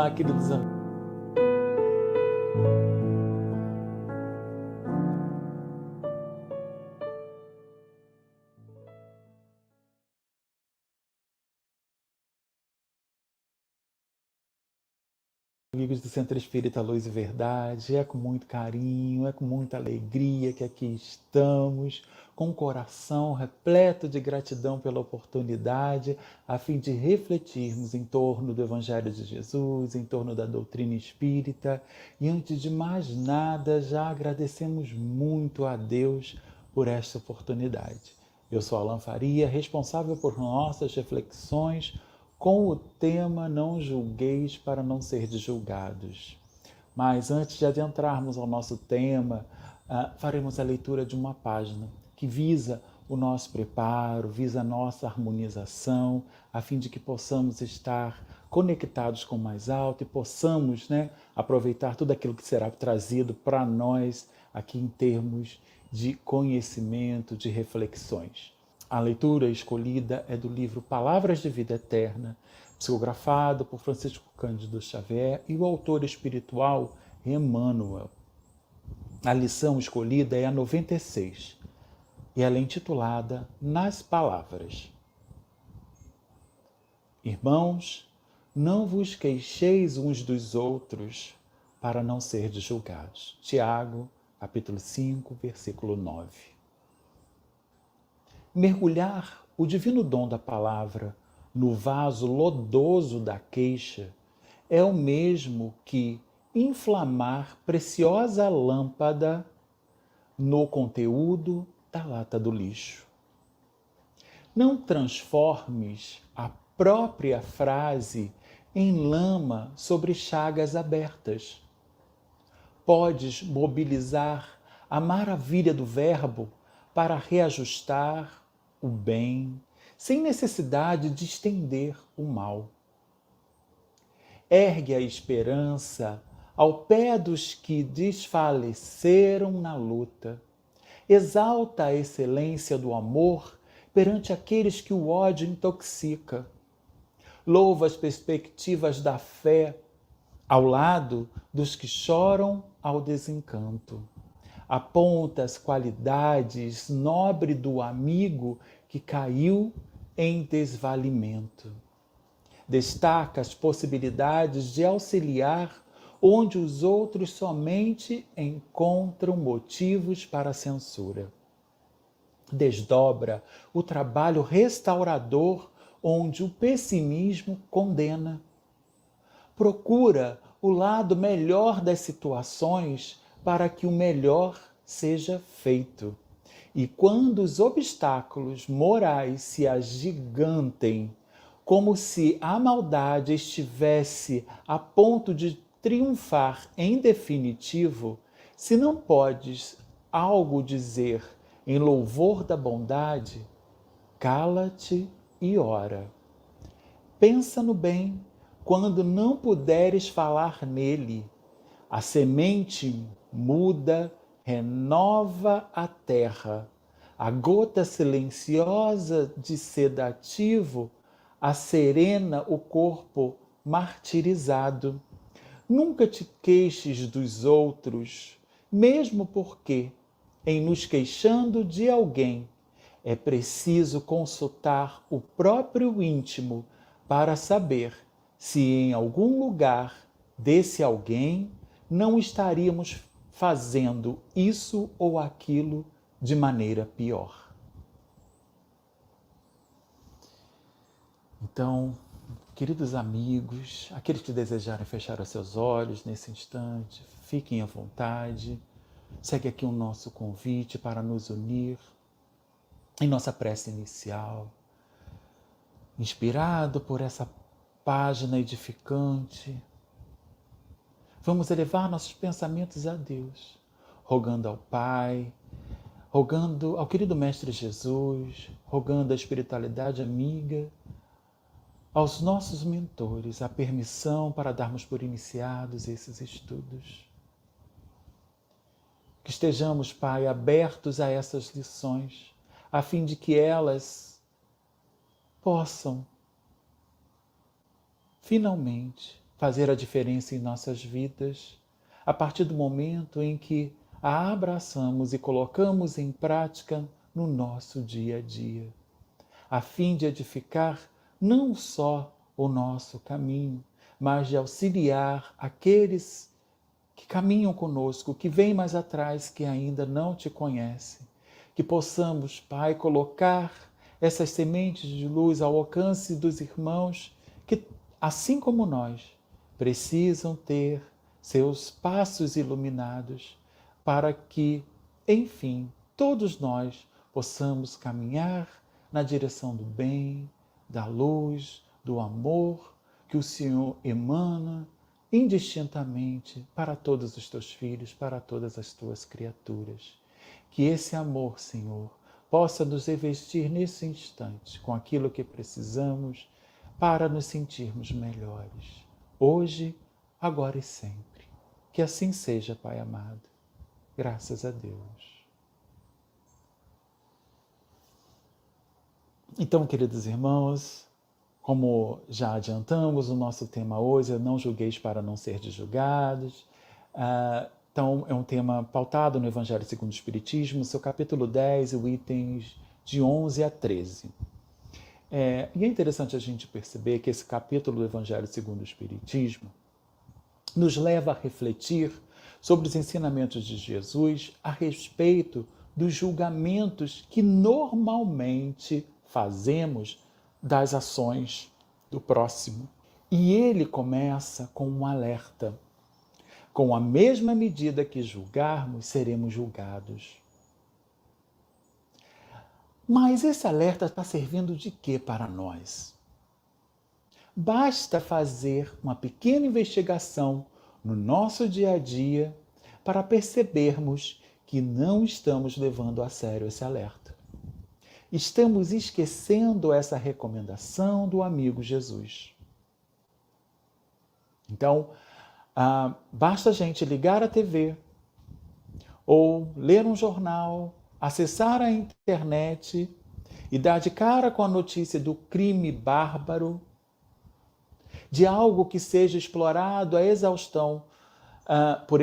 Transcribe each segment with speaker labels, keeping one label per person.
Speaker 1: Olá, queridos amigos. Amigos do Centro Espírita Luz e Verdade, é com muito carinho, é com muita alegria que aqui estamos, com o coração repleto de gratidão pela oportunidade, a fim de refletirmos em torno do Evangelho de Jesus, em torno da doutrina espírita. E antes de mais nada, já agradecemos muito a Deus por esta oportunidade. Eu sou Alan Faria, responsável por nossas reflexões com o tema Não julgueis para não serdes julgados. Mas antes de adentrarmos ao nosso tema, faremos a leitura de uma página que visa o nosso preparo, visa a nossa harmonização, a fim de que possamos estar conectados com o mais alto e possamos, aproveitar tudo aquilo que será trazido para nós aqui em termos de conhecimento, de reflexões. A leitura escolhida é do livro Palavras de Vida Eterna, psicografado por Francisco Cândido Xavier e o autor espiritual Emmanuel. A lição escolhida é a 96 e ela é intitulada Nas Palavras. Irmãos, não vos queixeis uns dos outros para não serdes julgados. Tiago, capítulo 5, versículo 9. Mergulhar o divino dom da palavra no vaso lodoso da queixa é o mesmo que inflamar preciosa lâmpada no conteúdo da lata do lixo. Não transformes a própria frase em lama sobre chagas abertas. Podes mobilizar a maravilha do verbo para reajustar o bem, sem necessidade de estender o mal. Ergue a esperança ao pé dos que desfaleceram na luta. Exalta a excelência do amor perante aqueles que o ódio intoxica. Louva as perspectivas da fé ao lado dos que choram ao desencanto. Aponta as qualidades nobres do amigo que caiu em desvalimento. Destaca as possibilidades de auxiliar onde os outros somente encontram motivos para a censura. Desdobra o trabalho restaurador onde o pessimismo condena. Procura o lado melhor das situações para que o melhor seja feito. E quando os obstáculos morais se agigantem, como se a maldade estivesse a ponto de triunfar em definitivo, se não podes algo dizer em louvor da bondade, cala-te e ora. Pensa no bem quando não puderes falar nele. A semente muda, renova a terra. A gota silenciosa de sedativo acerena o corpo martirizado. Nunca te queixes dos outros, mesmo porque, em nos queixando de alguém, é preciso consultar o próprio íntimo para saber se em algum lugar desse alguém não estaríamos fazendo isso ou aquilo de maneira pior. Então, queridos amigos, aqueles que desejarem fechar os seus olhos nesse instante, fiquem à vontade. Segue aqui o nosso convite para nos unir em nossa prece inicial, inspirado por essa página edificante. Vamos elevar nossos pensamentos a Deus, rogando ao Pai, rogando ao querido Mestre Jesus, rogando à espiritualidade amiga, aos nossos mentores, a permissão para darmos por iniciados esses estudos. Que estejamos, Pai, abertos a essas lições, a fim de que elas possam, finalmente, fazer a diferença em nossas vidas a partir do momento em que a abraçamos e colocamos em prática no nosso dia a dia, a fim de edificar não só o nosso caminho, mas de auxiliar aqueles que caminham conosco, que vêm mais atrás, que ainda não te conhecem. Que possamos, Pai, colocar essas sementes de luz ao alcance dos irmãos que, assim como nós, precisam ter seus passos iluminados para que, enfim, todos nós possamos caminhar na direção do bem, da luz, do amor que o Senhor emana indistintamente para todos os teus filhos, para todas as tuas criaturas. Que esse amor, Senhor, possa nos revestir nesse instante com aquilo que precisamos para nos sentirmos melhores, hoje, agora e sempre. Que assim seja, Pai amado. Graças a Deus. Então, queridos irmãos, como já adiantamos, o nosso tema hoje é Não julgueis para não ser julgados. Então, é um tema pautado no Evangelho segundo o Espiritismo, seu capítulo 10, itens de 11 a 13. E é interessante a gente perceber que esse capítulo do Evangelho segundo o Espiritismo nos leva a refletir sobre os ensinamentos de Jesus a respeito dos julgamentos que normalmente fazemos das ações do próximo. E ele começa com um alerta. Com a mesma medida que julgarmos, seremos julgados. Mas esse alerta está servindo de quê para nós? Basta fazer uma pequena investigação no nosso dia a dia para percebermos que não estamos levando a sério esse alerta. Estamos esquecendo essa recomendação do amigo Jesus. Então, basta a gente ligar a TV, ou ler um jornal, acessar a internet e dar de cara com a notícia do crime bárbaro, de algo que seja explorado à exaustão por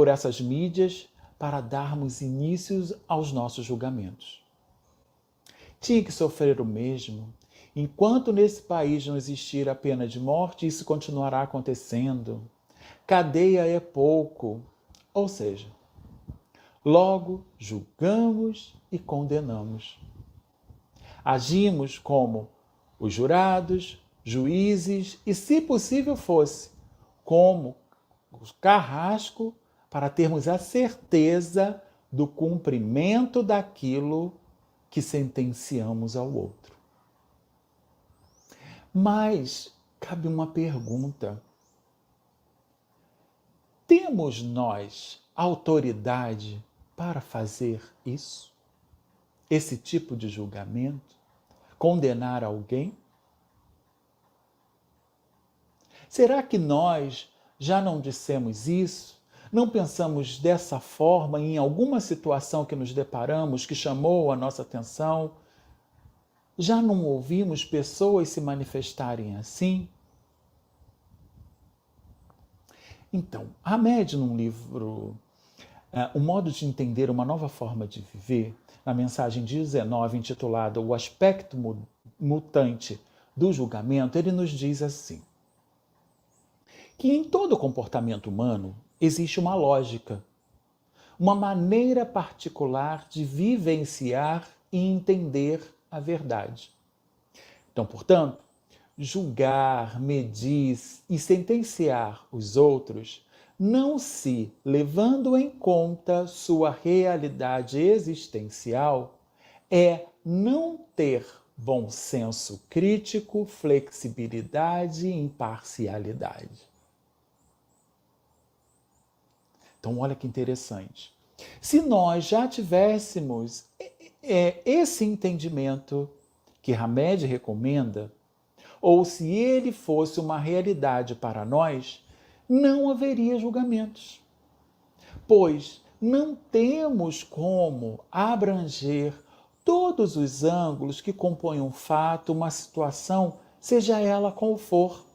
Speaker 1: essas mídias, para darmos inícios aos nossos julgamentos. Tinha que sofrer o mesmo. Enquanto nesse país não existir a pena de morte, isso continuará acontecendo. Cadeia é pouco. Ou seja, logo julgamos e condenamos. Agimos como os jurados, juízes e, se possível fosse, como o carrasco, para termos a certeza do cumprimento daquilo que sentenciamos ao outro. Mas cabe uma pergunta. Temos nós autoridade para fazer isso? Esse tipo de julgamento? Condenar alguém? Será que nós já não dissemos isso? Não pensamos dessa forma em alguma situação que nos deparamos, que chamou a nossa atenção? Já não ouvimos pessoas se manifestarem assim? Então, Hamed, num livro O Modo de Entender uma Nova Forma de Viver, na mensagem 19, intitulada O Aspecto Mutante do Julgamento, ele nos diz assim, que em todo comportamento humano existe uma lógica, uma maneira particular de vivenciar e entender a verdade. Então, portanto, julgar, medir e sentenciar os outros, não se levando em conta sua realidade existencial, é não ter bom senso crítico, flexibilidade e imparcialidade. Então, olha que interessante. Se nós já tivéssemos esse entendimento que Hamed recomenda, ou se ele fosse uma realidade para nós, não haveria julgamentos. Pois não temos como abranger todos os ângulos que compõem um fato, uma situação, seja ela qual for.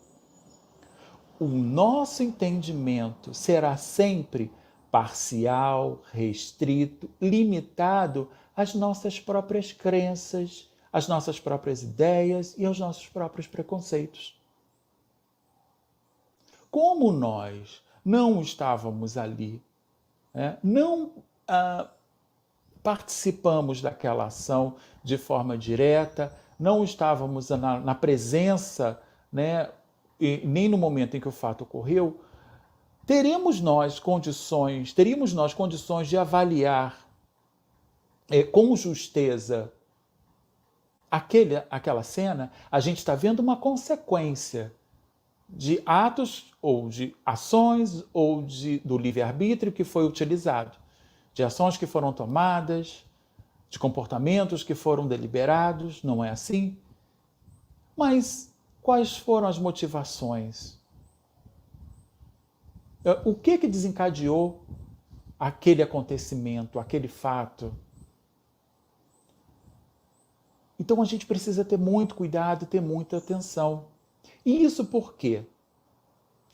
Speaker 1: o nosso entendimento será sempre parcial, restrito, limitado às nossas próprias crenças, às nossas próprias ideias e aos nossos próprios preconceitos. Como nós não estávamos ali, não participamos daquela ação de forma direta, não estávamos na presença, nem no momento em que o fato ocorreu, teríamos nós condições de avaliar com justeza aquela cena. A gente está vendo uma consequência de atos ou de ações ou do livre-arbítrio que foi utilizado, de ações que foram tomadas, de comportamentos que foram deliberados, não é assim? Mas quais foram as motivações? O que desencadeou aquele acontecimento, aquele fato? Então a gente precisa ter muito cuidado, ter muita atenção. E isso porque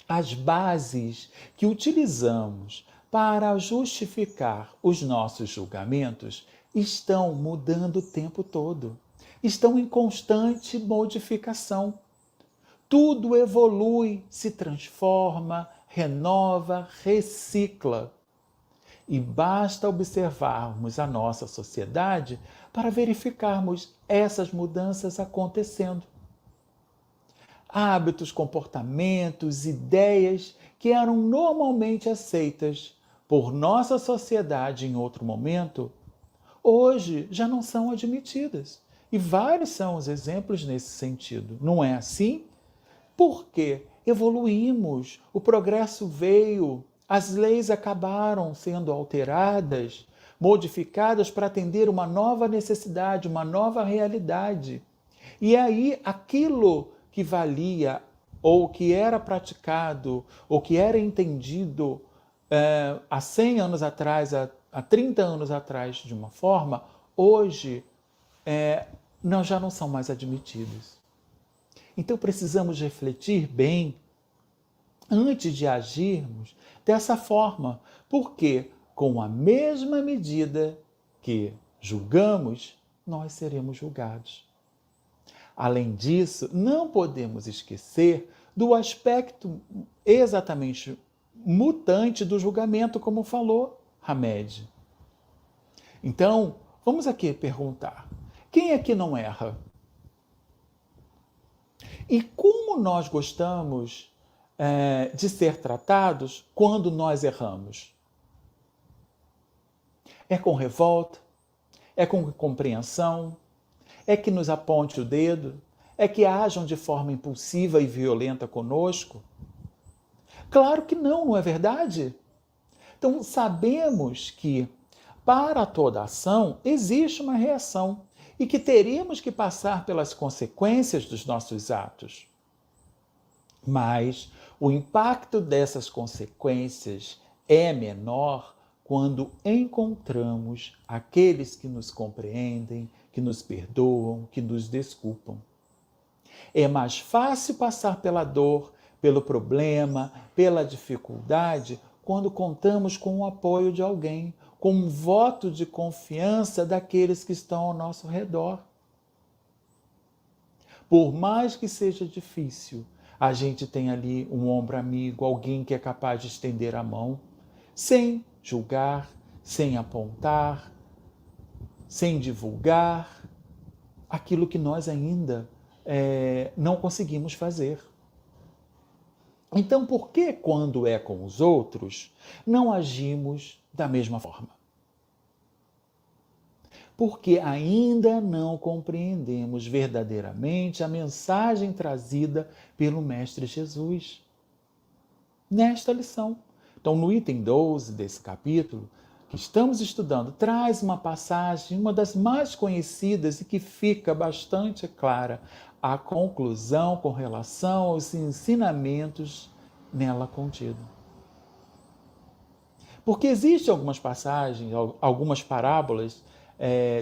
Speaker 1: as bases que utilizamos para justificar os nossos julgamentos estão mudando o tempo todo, estão em constante modificação. Tudo evolui, se transforma, renova, recicla. E basta observarmos a nossa sociedade para verificarmos essas mudanças acontecendo. Hábitos, comportamentos, ideias que eram normalmente aceitas por nossa sociedade em outro momento, hoje já não são admitidas. E vários são os exemplos nesse sentido. Não é assim? Porque evoluímos, o progresso veio, as leis acabaram sendo alteradas, modificadas para atender uma nova necessidade, uma nova realidade. E aí aquilo que valia, ou que era praticado, ou que era entendido há 100 anos atrás, há 30 anos atrás de uma forma, hoje já não são mais admitidos. Então precisamos refletir bem antes de agirmos dessa forma, porque com a mesma medida que julgamos, nós seremos julgados. Além disso, não podemos esquecer do aspecto exatamente mutante do julgamento, como falou Hamed. Então, vamos aqui perguntar: quem é que não erra? E como nós gostamos de ser tratados quando nós erramos? É com revolta? É com compreensão? É que nos aponte o dedo? É que ajam de forma impulsiva e violenta conosco? Claro que não, não é verdade? Então, sabemos que para toda ação existe uma reação e que teríamos que passar pelas consequências dos nossos atos. Mas o impacto dessas consequências é menor quando encontramos aqueles que nos compreendem, que nos perdoam, que nos desculpam. É mais fácil passar pela dor, pelo problema, pela dificuldade, quando contamos com o apoio de alguém, com um voto de confiança daqueles que estão ao nosso redor. Por mais que seja difícil, a gente tem ali um ombro amigo, alguém que é capaz de estender a mão, sem julgar, sem apontar, sem divulgar aquilo que nós ainda não conseguimos fazer. Então, por que quando é com os outros, não agimos da mesma forma? Porque ainda não compreendemos verdadeiramente a mensagem trazida pelo Mestre Jesus nesta lição. Então, no item 12 desse capítulo, que estamos estudando, traz uma passagem, uma das mais conhecidas e que fica bastante clara a conclusão com relação aos ensinamentos nela contidos. Porque existem algumas passagens, algumas parábolas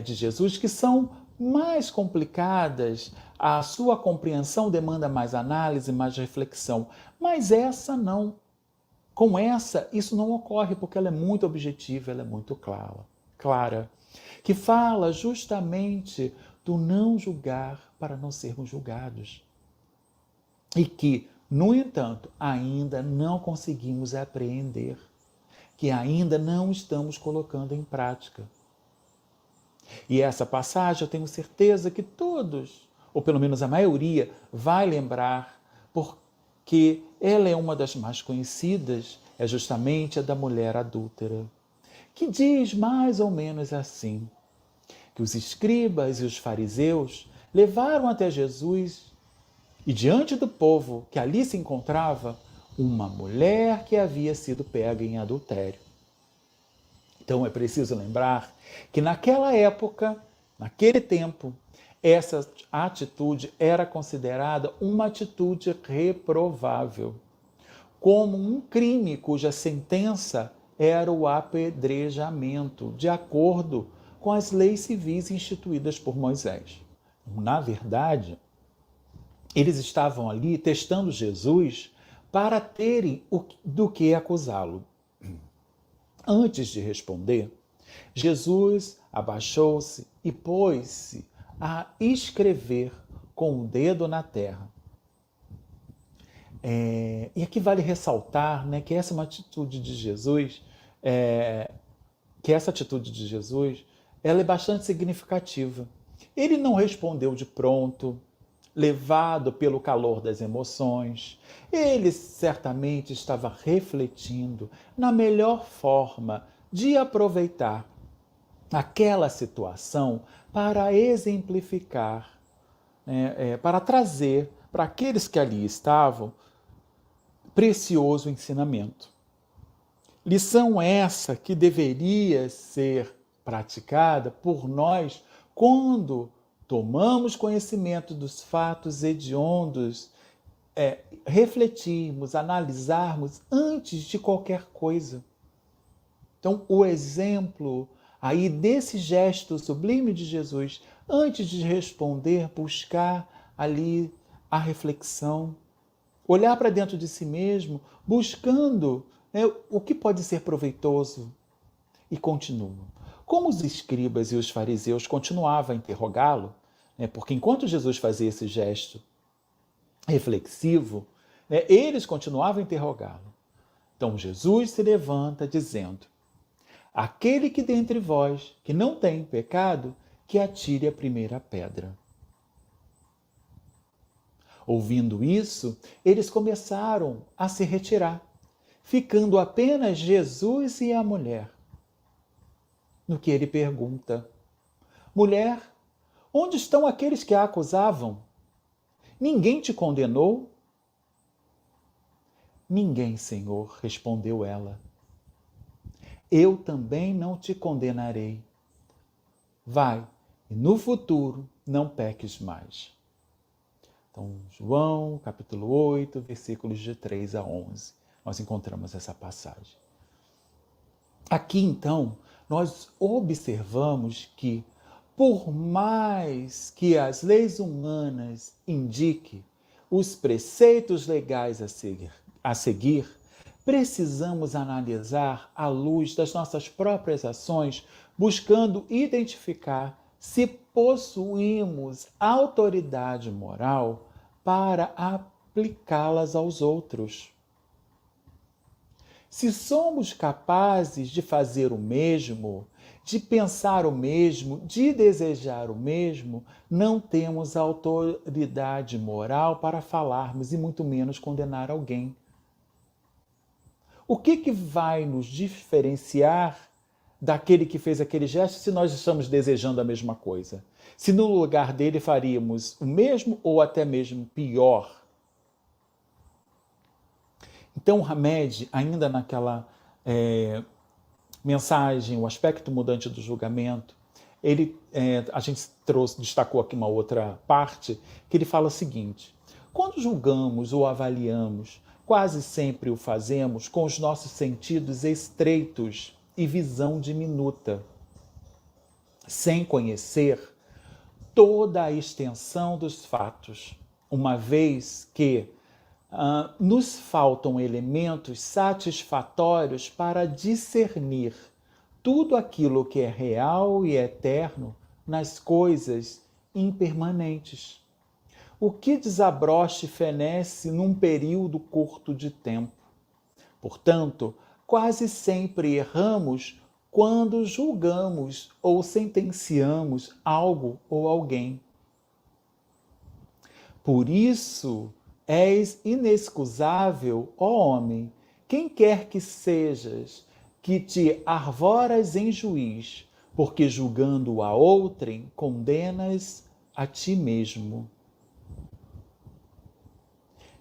Speaker 1: de Jesus que são mais complicadas a sua compreensão demanda mais análise, mais reflexão. Mas essa não. Com essa, isso não ocorre, porque ela é muito objetiva, ela é muito clara, que fala justamente do não julgar para não sermos julgados. E que, no entanto, ainda não conseguimos apreender, que ainda não estamos colocando em prática. E essa passagem eu tenho certeza que todos, ou pelo menos a maioria, vai lembrar, porque ela é uma das mais conhecidas, é justamente a da mulher adúltera, que diz mais ou menos assim, que os escribas e os fariseus levaram até Jesus e diante do povo que ali se encontrava, uma mulher que havia sido pega em adultério. Então é preciso lembrar que naquela época, naquele tempo, essa atitude era considerada uma atitude reprovável, como um crime cuja sentença era o apedrejamento, de acordo com as leis civis instituídas por Moisés. Na verdade, eles estavam ali testando Jesus para terem do que acusá-lo. Antes de responder, Jesus abaixou-se e pôs-se a escrever com o dedo na terra. E aqui vale ressaltar, né, que essa é uma atitude de Jesus, ela é bastante significativa. Ele não respondeu de pronto, levado pelo calor das emoções. Ele certamente estava refletindo na melhor forma de aproveitar aquela situação para exemplificar, para trazer para aqueles que ali estavam precioso ensinamento. Lição essa que deveria ser praticada por nós quando tomamos conhecimento dos fatos hediondos, refletirmos, analisarmos antes de qualquer coisa. Então, o exemplo aí desse gesto sublime de Jesus, antes de responder, buscar ali a reflexão, olhar para dentro de si mesmo, buscando o que pode ser proveitoso. E continua. Como os escribas e os fariseus continuavam a interrogá-lo, porque enquanto Jesus fazia esse gesto reflexivo, eles continuavam a interrogá-lo. Então Jesus se levanta dizendo: aquele que dentre vós que não tem pecado, que atire a primeira pedra. Ouvindo isso, eles começaram a se retirar, ficando apenas Jesus e a mulher. No que ele pergunta: mulher, onde estão aqueles que a acusavam? Ninguém te condenou? Ninguém, Senhor, respondeu ela. Eu também não te condenarei. Vai, e no futuro não peques mais. Então, João, capítulo 8, versículos de 3 a 11. Nós encontramos essa passagem. Aqui, então, nós observamos que, por mais que as leis humanas indiquem os preceitos legais a seguir, precisamos analisar à luz das nossas próprias ações, buscando identificar se possuímos autoridade moral para aplicá-las aos outros. Se somos capazes de fazer o mesmo, de pensar o mesmo, de desejar o mesmo, não temos autoridade moral para falarmos e muito menos condenar alguém. O que vai nos diferenciar daquele que fez aquele gesto se nós estamos desejando a mesma coisa? Se no lugar dele faríamos o mesmo ou até mesmo pior? Então, Hamed, ainda naquela mensagem, o aspecto mudante do julgamento, a gente destacou aqui uma outra parte, que ele fala o seguinte: quando julgamos ou avaliamos, quase sempre o fazemos com os nossos sentidos estreitos e visão diminuta, sem conhecer toda a extensão dos fatos, uma vez que nos faltam elementos satisfatórios para discernir tudo aquilo que é real e eterno nas coisas impermanentes. O que desabrocha e fenece num período curto de tempo. Portanto, quase sempre erramos quando julgamos ou sentenciamos algo ou alguém. Por isso, és inexcusável, ó homem, quem quer que sejas, que te arvoras em juiz, porque julgando a outrem, condenas a ti mesmo.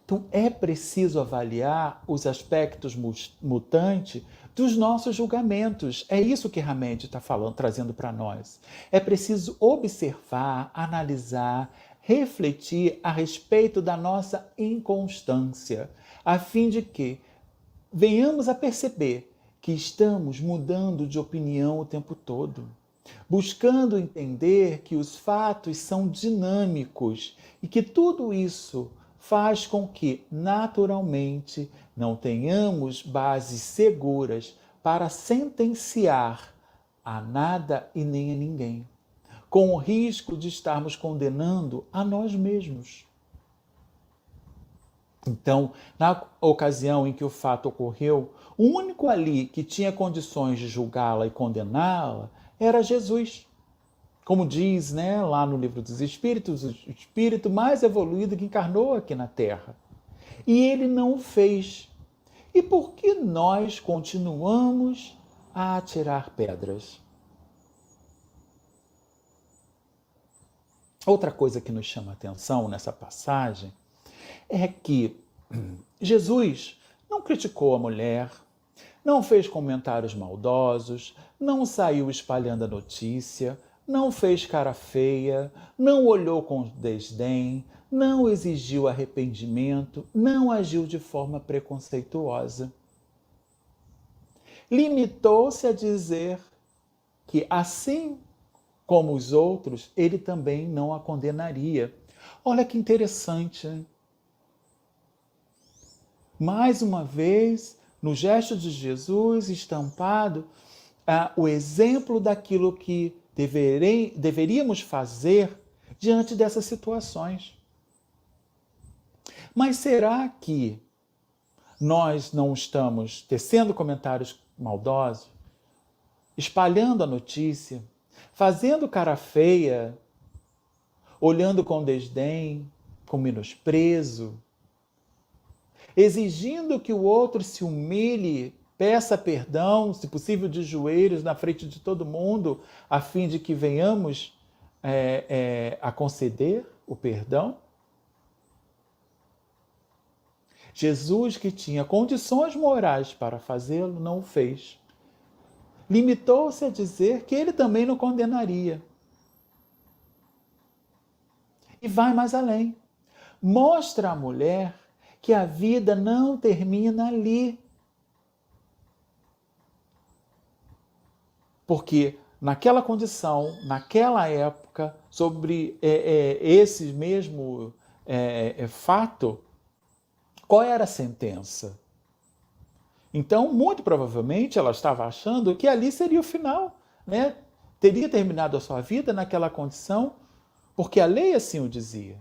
Speaker 1: Então, é preciso avaliar os aspectos mutantes dos nossos julgamentos. É isso que Hamed está falando, trazendo para nós. É preciso observar, analisar, refletir a respeito da nossa inconstância, a fim de que venhamos a perceber que estamos mudando de opinião o tempo todo, buscando entender que os fatos são dinâmicos e que tudo isso faz com que, naturalmente, não tenhamos bases seguras para sentenciar a nada e nem a ninguém, com o risco de estarmos condenando a nós mesmos. Então, na ocasião em que o fato ocorreu, o único ali que tinha condições de julgá-la e condená-la era Jesus. Como diz, lá no livro dos Espíritos, o espírito mais evoluído que encarnou aqui na Terra. E ele não o fez. E por que nós continuamos a atirar pedras? Outra coisa que nos chama a atenção nessa passagem é que Jesus não criticou a mulher, não fez comentários maldosos, não saiu espalhando a notícia, não fez cara feia, não olhou com desdém, não exigiu arrependimento, não agiu de forma preconceituosa. Limitou-se a dizer que, assim como os outros, ele também não a condenaria. Olha que interessante, hein? Mais uma vez, no gesto de Jesus estampado, o exemplo daquilo que deveríamos fazer diante dessas situações. Mas será que nós não estamos tecendo comentários maldosos, espalhando a notícia, fazendo cara feia, olhando com desdém, com menosprezo, exigindo que o outro se humilhe, peça perdão, se possível de joelhos, na frente de todo mundo, a fim de que venhamos a conceder o perdão? Jesus, que tinha condições morais para fazê-lo, não o fez. Limitou-se a dizer que ele também não condenaria. E vai mais além. Mostra à mulher que a vida não termina ali. Porque naquela condição, naquela época, sobre esse mesmo fato, qual era a sentença? Então, muito provavelmente, ela estava achando que ali seria o final, né? Teria terminado a sua vida naquela condição, porque a lei assim o dizia.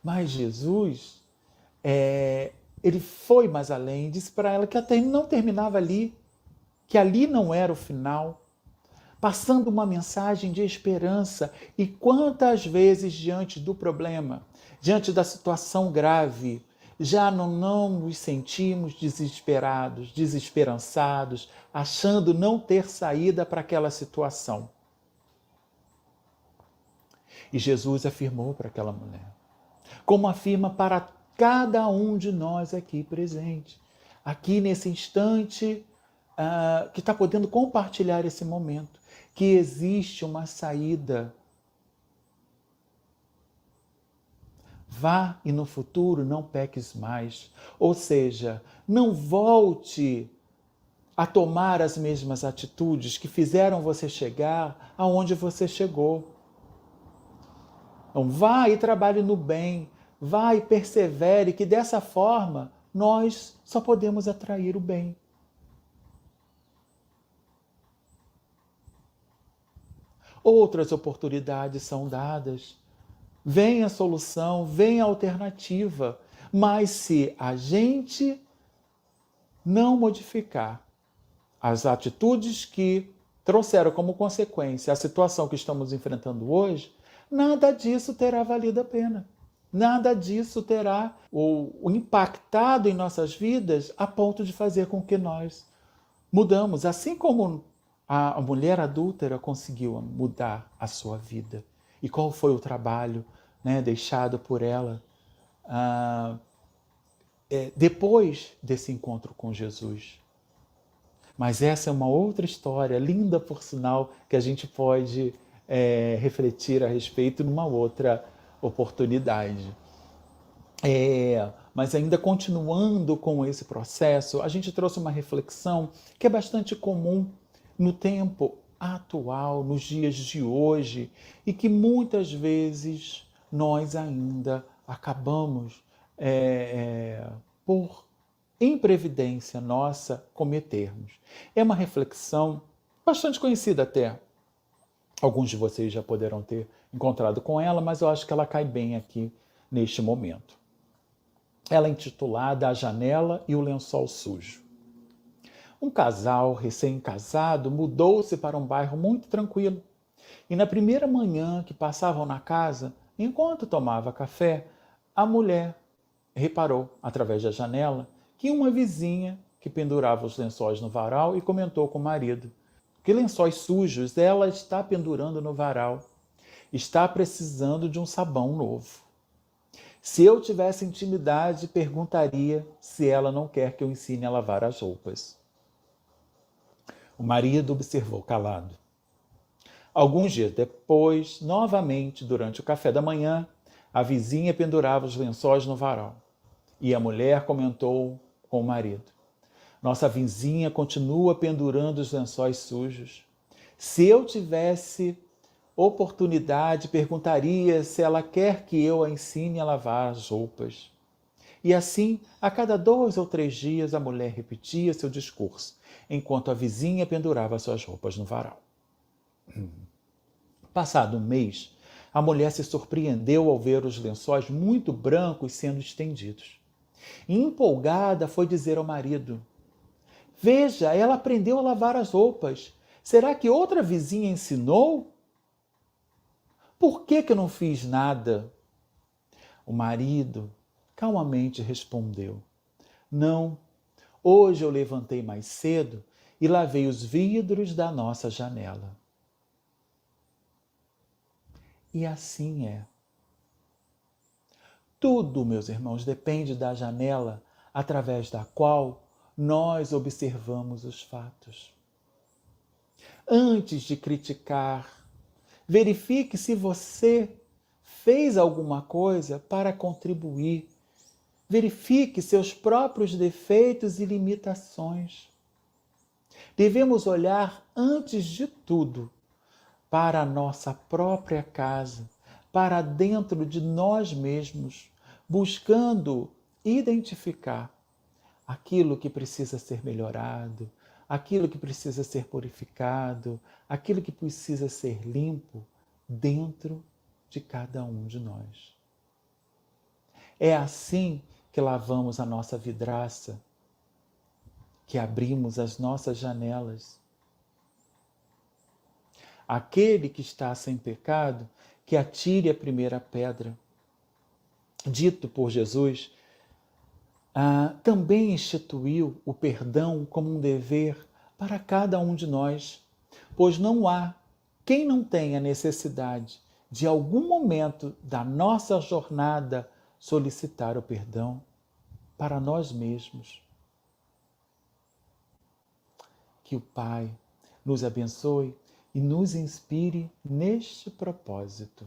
Speaker 1: Mas Jesus, ele foi mais além, disse para ela que até não terminava ali, que ali não era o final, passando uma mensagem de esperança. E quantas vezes, diante do problema, diante da situação grave, já não nos sentimos desesperados, desesperançados, achando não ter saída para aquela situação. E Jesus afirmou para aquela mulher, como afirma para cada um de nós aqui presente, aqui nesse instante, que está podendo compartilhar esse momento, que existe uma saída. Vá e no futuro não peques mais. Ou seja, não volte a tomar as mesmas atitudes que fizeram você chegar aonde você chegou. Então, vá e trabalhe no bem, vá e persevere, que dessa forma nós só podemos atrair o bem. Outras oportunidades são dadas. Vem a solução, vem a alternativa. Mas se a gente não modificar as atitudes que trouxeram como consequência a situação que estamos enfrentando hoje, nada disso terá valido a pena. Nada disso terá o impactado em nossas vidas a ponto de fazer com que nós mudamos. Assim como a mulher adúltera conseguiu mudar a sua vida. E qual foi o trabalho, né, deixado por ela depois desse encontro com Jesus? Mas essa é uma outra história, linda por sinal, que a gente pode refletir a respeito numa outra oportunidade. Mas ainda continuando com esse processo, a gente trouxe uma reflexão que é bastante comum no tempo atual, nos dias de hoje, e que muitas vezes nós ainda acabamos por imprevidência nossa cometermos. É uma reflexão bastante conhecida até. Alguns de vocês já poderão ter encontrado com ela, mas eu acho que ela cai bem aqui neste momento. Ela é intitulada A Janela e o Lençol Sujo. Um casal recém-casado mudou-se para um bairro muito tranquilo. E na primeira manhã que passavam na casa, enquanto tomava café, a mulher reparou, através da janela, que uma vizinha que pendurava os lençóis no varal e comentou com o marido: que lençóis sujos ela está pendurando no varal. Está precisando de um sabão novo. Se eu tivesse intimidade, perguntaria se ela não quer que eu ensine a lavar as roupas. O marido observou calado. Alguns dias depois, novamente, durante o café da manhã, a vizinha pendurava os lençóis no varal. E a mulher comentou com o marido: nossa vizinha continua pendurando os lençóis sujos. Se eu tivesse oportunidade, perguntaria se ela quer que eu a ensine a lavar as roupas. E assim, a cada 2 ou 3 dias, a mulher repetia seu discurso, enquanto a vizinha pendurava suas roupas no varal. Passado um mês, a mulher se surpreendeu ao ver os lençóis muito brancos sendo estendidos. E, empolgada, foi dizer ao marido: veja, ela aprendeu a lavar as roupas. Será que outra vizinha ensinou? Por que eu não fiz nada? O marido calmamente respondeu: não, hoje eu levantei mais cedo e lavei os vidros da nossa janela. E assim é. Tudo, meus irmãos, depende da janela através da qual nós observamos os fatos. Antes de criticar, verifique se você fez alguma coisa para contribuir. Verifique seus próprios defeitos e limitações. Devemos olhar, antes de tudo, para a nossa própria casa, para dentro de nós mesmos, buscando identificar aquilo que precisa ser melhorado, aquilo que precisa ser purificado, aquilo que precisa ser limpo dentro de cada um de nós. É assim que lavamos a nossa vidraça, que abrimos as nossas janelas. Aquele que está sem pecado, que atire a primeira pedra. Dito por Jesus, também instituiu o perdão como um dever para cada um de nós, pois não há quem não tenha necessidade de algum momento da nossa jornada solicitar o perdão para nós mesmos. Que o Pai nos abençoe e nos inspire neste propósito.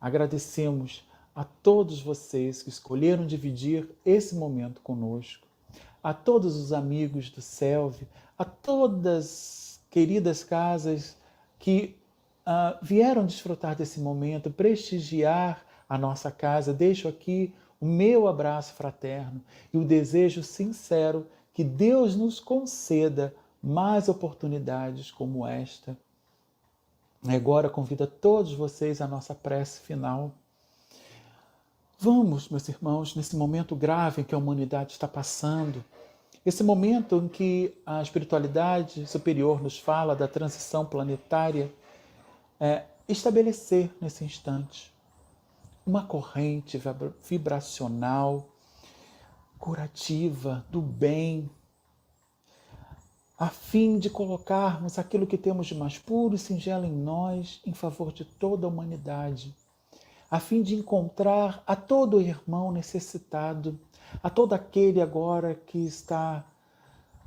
Speaker 1: Agradecemos a todos vocês que escolheram dividir esse momento conosco. a todos os amigos do CELV, a todas queridas casas que vieram desfrutar desse momento, prestigiar a nossa casa. Deixo aqui o meu abraço fraterno e o desejo sincero que Deus nos conceda mais oportunidades como esta. Agora convido todos vocês à nossa prece final. Vamos, meus irmãos, nesse momento grave que a humanidade está passando, esse momento em que a espiritualidade superior nos fala da transição planetária, estabelecer nesse instante uma corrente vibracional, curativa, do bem, a fim de colocarmos aquilo que temos de mais puro e singelo em nós em favor de toda a humanidade, a fim de encontrar a todo irmão necessitado, a todo aquele agora que está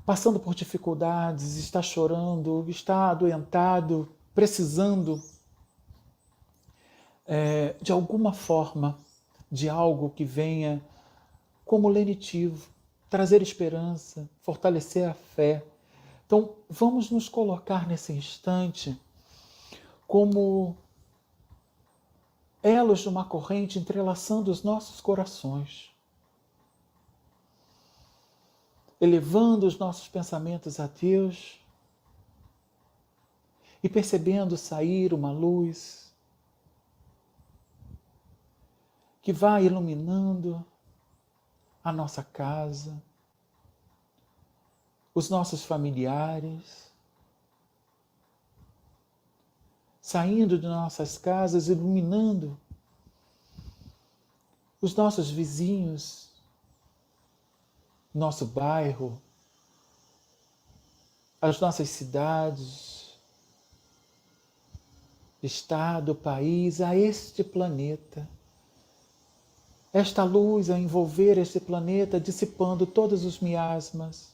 Speaker 1: passando por dificuldades, está chorando, está adoentado, precisando de alguma forma, de algo que venha como lenitivo, trazer esperança, fortalecer a fé. Então, vamos nos colocar nesse instante como elos de uma corrente entrelaçando os nossos corações, elevando os nossos pensamentos a Deus e percebendo sair uma luz que vai iluminando a nossa casa, os nossos familiares, saindo de nossas casas, iluminando os nossos vizinhos, nosso bairro, as nossas cidades, estado, país, a este planeta. Esta luz a envolver este planeta, dissipando todos os miasmas,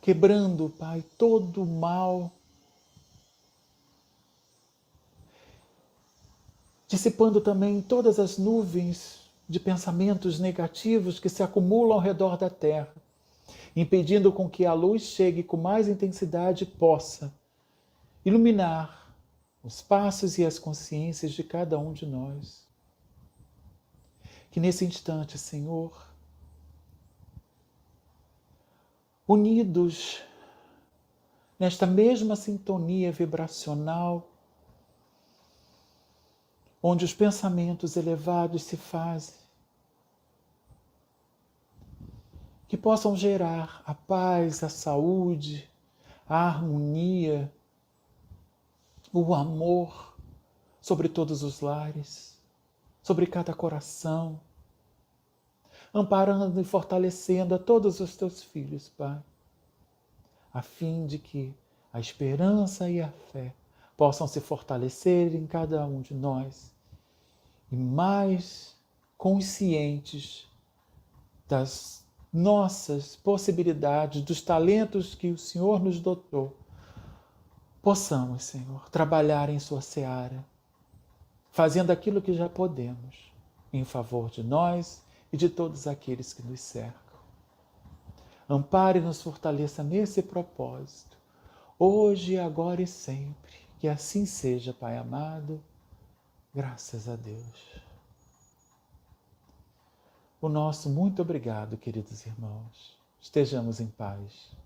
Speaker 1: quebrando, Pai, todo o mal, dissipando também todas as nuvens de pensamentos negativos que se acumulam ao redor da Terra, impedindo com que a luz chegue com mais intensidade e possa iluminar os passos e as consciências de cada um de nós. Que nesse instante, Senhor, unidos nesta mesma sintonia vibracional, onde os pensamentos elevados se fazem, que possam gerar a paz, a saúde, a harmonia, o amor sobre todos os lares, sobre cada coração, amparando e fortalecendo a todos os teus filhos, Pai, a fim de que a esperança e a fé possam se fortalecer em cada um de nós e mais conscientes das nossas possibilidades, dos talentos que o Senhor nos dotou, possamos, Senhor, trabalhar em sua seara, fazendo aquilo que já podemos, em favor de nós e de todos aqueles que nos cercam. Ampare e nos fortaleça nesse propósito, hoje, agora e sempre. Que assim seja, Pai amado, graças a Deus. O nosso muito obrigado, queridos irmãos. Estejamos em paz.